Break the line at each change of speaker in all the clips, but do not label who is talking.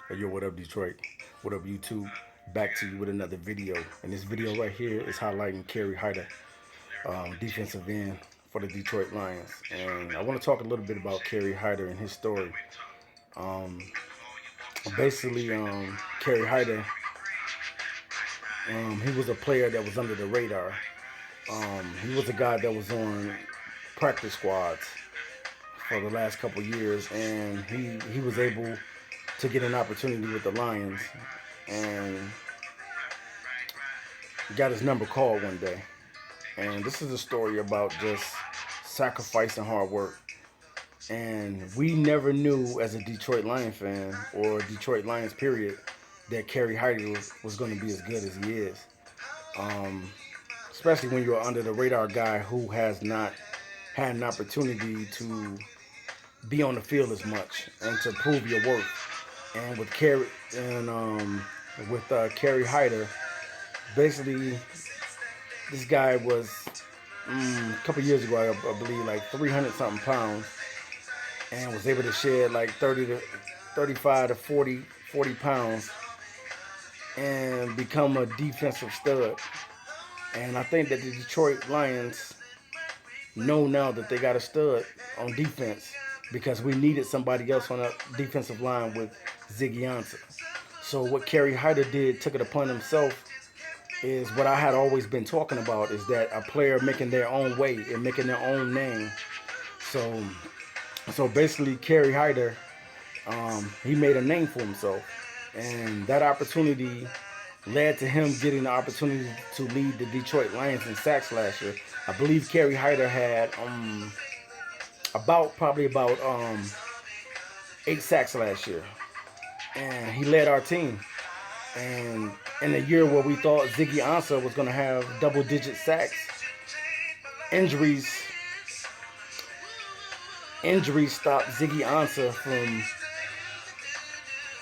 Hey, yo, what up, Detroit? What up, YouTube? Back to you with another video. And this video right here is highlighting Kerry Hyder, defensive end for the Detroit Lions. And I want to talk a little bit about Kerry Hyder and his story. Um, basically, Kerry Hyder, he was a player that was under the radar. He was a guy that was on practice squads for the last couple years, and he was able to get an opportunity with the Lions, and got his number called one day. And this is a story about just sacrifice and hard work. And we never knew as a Detroit Lion fan or Detroit Lions period that Kerry Hyder was going to be as good as he is. Um, Especially when you're under the radar guy who has not had an opportunity to be on the field as much and to prove your worth. And with Kerry Hyder, basically this guy was a couple years ago, I believe, like 300 something pounds, and was able to shed like 30 to 35 to 40 pounds and become a defensive stud. And I think that the Detroit Lions know now that they got a stud on defense because we needed somebody else on that defensive line with Ziggy Ansah. So what Kerry Hyder did, took it upon himself, is what I had always been talking about, is that a player making their own way and making their own name. So so basically Kerry Hyder, he made a name for himself. And that opportunity led to him getting the opportunity to lead the Detroit Lions in sacks last year. I believe Kerry Hyder had about 8 sacks last year, and he led our team. And in a year where we thought Ziggy Ansah was going to have double-digit sacks, injuries injuries stopped Ziggy Ansah from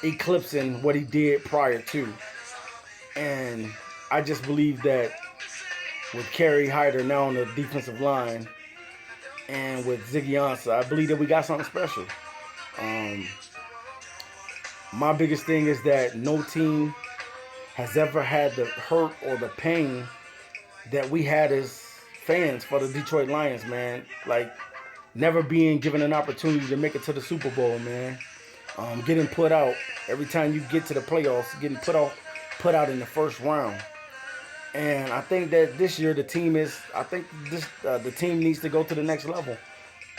eclipsing what he did prior to. And I just believe that with Kerry Hyder now on the defensive line and with Ziggy Ansah, I believe that we got something special. Um, my biggest thing is that no team has ever had the hurt or the pain that we had as fans for the Detroit Lions, man. Like, never being given an opportunity to make it to the Super Bowl, man. Getting put out every time you get to the playoffs, getting put out in the first round. And I think that this year the team needs to go to the next level.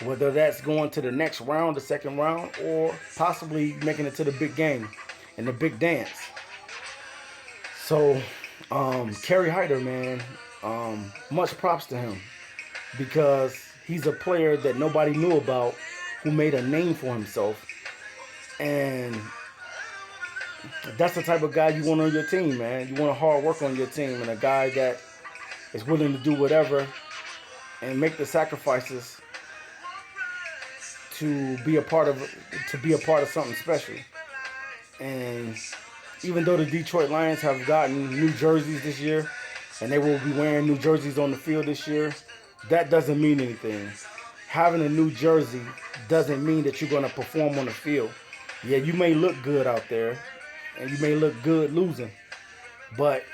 Whether that's going to the next round, the second round, or possibly making it to the big game and the big dance. So, Kerry Hyder, man, much props to him because he's a player that nobody knew about who made a name for himself. And that's the type of guy you want on your team, man. You want a hard work on your team and a guy that is willing to do whatever and make the sacrifices to be a part of something special. And even though the Detroit Lions have gotten new jerseys this year and they will be wearing new jerseys on the field this year, that doesn't mean anything. Having a new jersey doesn't mean that you're going to perform on the field. Yeah, you may look good out there and you may look good losing, but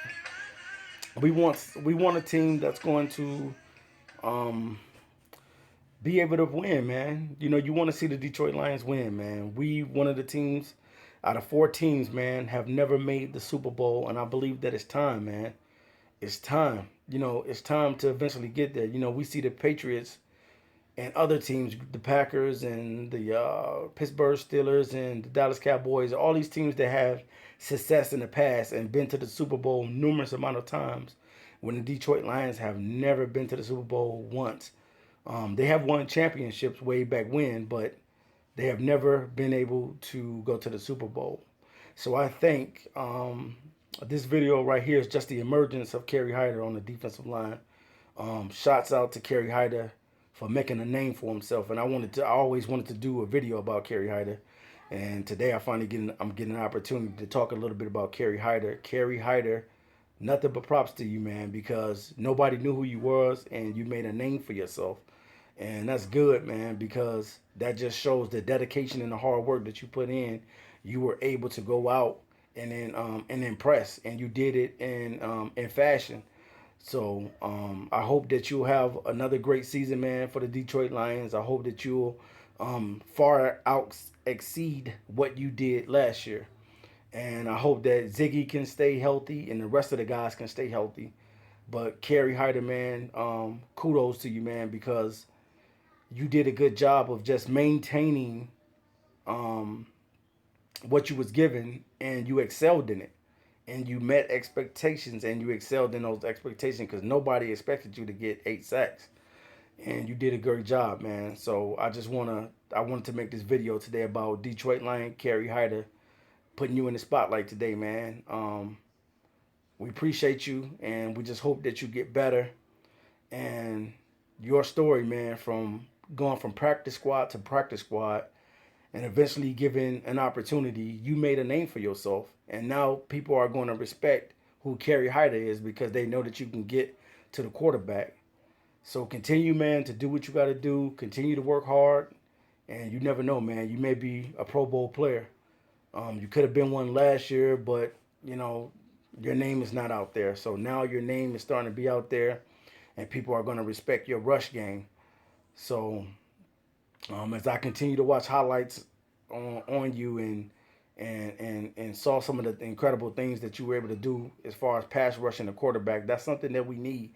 we want a team that's going to um, be able to win, man. You know, you want to see the Detroit Lions win, man. We, one of the teams out of 4 teams, man, have never made the Super Bowl, and I believe that it's time, man. It's time. You know, it's time to eventually get there. You know, we see the Patriots and other teams, the Packers and the Pittsburgh Steelers and the Dallas Cowboys, all these teams that have success in the past and been to the Super Bowl numerous amount of times, when the Detroit Lions have never been to the Super Bowl once. They have won championships way back when, but they have never been able to go to the Super Bowl. So I think this video right here is just the emergence of Kerry Hyder on the defensive line. Shots out to Kerry Hyder for making a name for himself, and I always wanted to do a video about Kerry Hyder, and today I'm getting an opportunity to talk a little bit about Kerry Hyder. Kerry Hyder, nothing but props to you, man, because nobody knew who you was, and you made a name for yourself, and that's good, man, because that just shows the dedication and the hard work that you put in. you were able to go out and impress, and you did it in fashion. So I hope that you'll have another great season, man, for the Detroit Lions. I hope that you'll far out exceed what you did last year. And I hope that Ziggy can stay healthy and the rest of the guys can stay healthy. But Kerry Hyder, man, kudos to you, man, because you did a good job of just maintaining um, what you was given, and you excelled in it, and you met expectations, and you excelled in those expectations because nobody expected you to get 8 sacks, and you did a great job, man. So I wanted to make this video today about Detroit Lion Kerry Hyder, putting you in the spotlight today, man. We appreciate you, and we just hope that you get better. And your story, man, from going from practice squad to practice squad, and eventually given an opportunity, you made a name for yourself. And now people are going to respect who Kerry Hyder is because they know that you can get to the quarterback. So continue, man, to do what you got to do. Continue to work hard. And you never know, man. You may be a Pro Bowl player. You could have been one last year, but, you know, your name is not out there. So now your name is starting to be out there, and people are going to respect your rush game. So as I continue to watch highlights on you and saw some of the incredible things that you were able to do as far as pass rushing the quarterback, that's something that we need.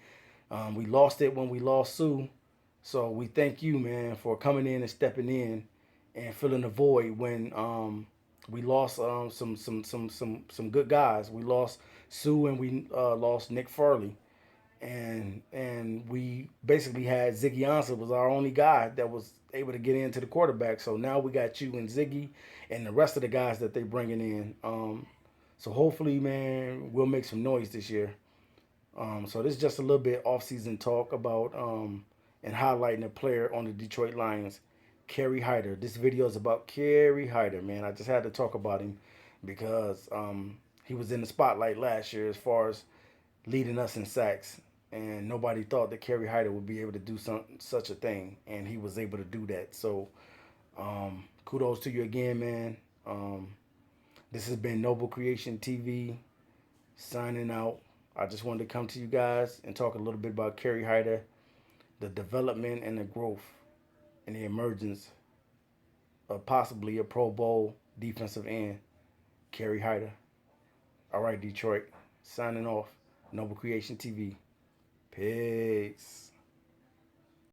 We lost it when we lost Sue, so we thank you, man, for coming in and stepping in and filling the void when we lost some good guys. We lost Sue and we lost Nick Furley, and we basically had Ziggy Ansah was our only guy that was able to get into the quarterback. So now we got you and Ziggy and the rest of the guys that they bringing in. So hopefully, man, we'll make some noise this year. So this is just a little bit off-season talk about and highlighting a player on the Detroit Lions, Kerry Hyder. This video is about Kerry Hyder, man. I just had to talk about him because he was in the spotlight last year as far as leading us in sacks, and nobody thought that Kerry Hyder would be able to do such a thing, and he was able to do that. So kudos to you again, man. This has been Noble Creation TV signing out. I just wanted to come to you guys and talk a little bit about Kerry Hyder, the development and the growth and the emergence of possibly a Pro Bowl defensive end, Kerry Hyder. All right, Detroit, signing off. Noble Creation TV. Peace.